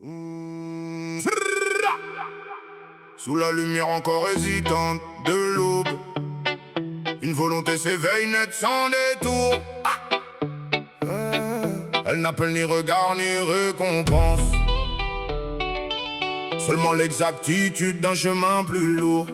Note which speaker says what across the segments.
Speaker 1: Sous la lumière encore hésitante de l'aube, une volonté s'éveille nette sans détour. Elle n'appelle ni regard ni récompense, seulement l'exactitude d'un chemin plus lourd.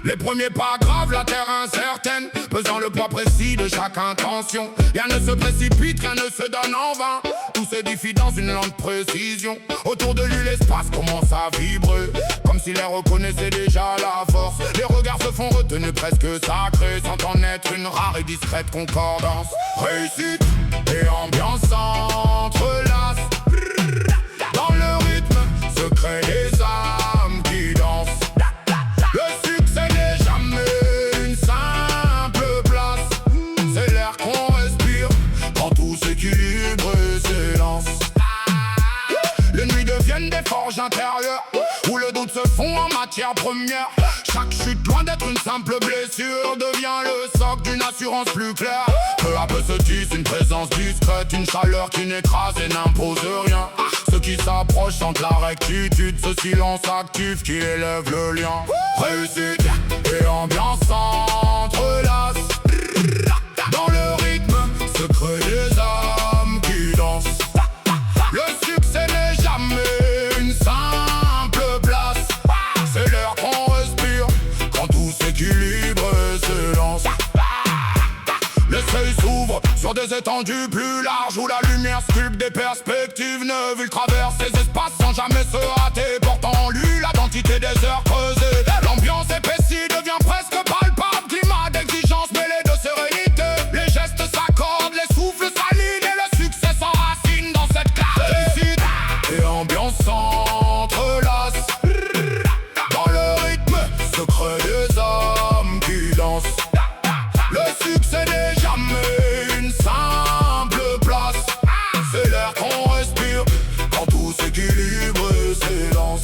Speaker 1: Les premiers pas graves, la terre incertaine, pesant le poids précis de chaque intention. Rien ne se précipite, rien ne se donne en vain, tout s'édifie dans une lente précision. Autour de lui l'espace commence à vibrer, comme si l'air reconnaissait déjà la force. Les regards se font retenus presque sacrés, sans en être une rare et discrète concordance. Réussite et ambiance s'entrelacent dans le rythme secret des âmes qui dansent. Le succès n'est jamais une simple place, c'est l'air qu'on respire quand tout s'équilibre et s'élance. Les nuits deviennent des forges intérieures où le doute se fond en matière première. Chaque chute, loin d'être une simple blessure, devient le socle d'une assurance plus claire. Peu à peu se tisse une présence discrète, une chaleur qui n'écrase et n'impose rien. Ceux qui s'approchent sentent la rectitude, ce silence actif qui élève le lien. Réussite et ambiance s'entrelacent dans le rythme secret des âmes qui dansent. Le succès n'est jamais une simple place, c'est l'air qu'on respire quand tout s'équilibre et s'élance. Les seuils s'ouvrent sur des étendues plus larges où la lumière sculpte des perspectives neuves. Il traverse ces espaces sans jamais se hâter, portant en lui l'identité des heures creusées. L'ambiance épaissie devient presque palpable, climat d'exigence mêlé de sérénité. Les gestes s'accordent, les souffles s'alignent et le succès s'enracine dans cette clarté. Et ambiance s'entrelace dans le rythme secret des âmes qui dansent. Le succès n'est jamais une simple place, c'est l'air qu'on respire quand tout s'équilibre et s'élance.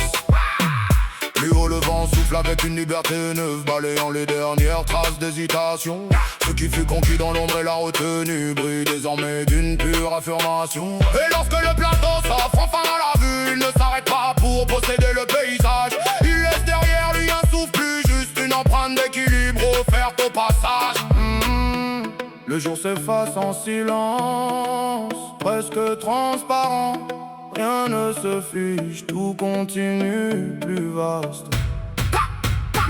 Speaker 1: Plus haut le vent souffle avec une liberté neuve, balayant les dernières traces d'hésitation. Ce qui fut conquis dans l'ombre et la retenue brille désormais d'une pure affirmation. Et lorsque le plateau s'offre enfin à la vue, il ne s'arrête pas pour posséder le paysage. Il laisse derrière lui un souffle plus juste, une empreinte d'équilibre offerte au passage. Le jour s'efface en silence, presque transparent. Rien ne se fige, tout continue plus vaste.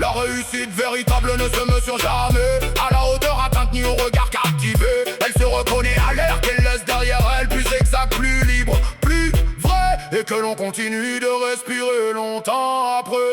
Speaker 1: La réussite véritable ne se mesure jamais à la hauteur atteinte ni au regard captivé. Elle se reconnaît à l'air qu'elle laisse derrière elle, plus exact, plus libre, plus vrai, et que l'on continue de respirer longtemps après.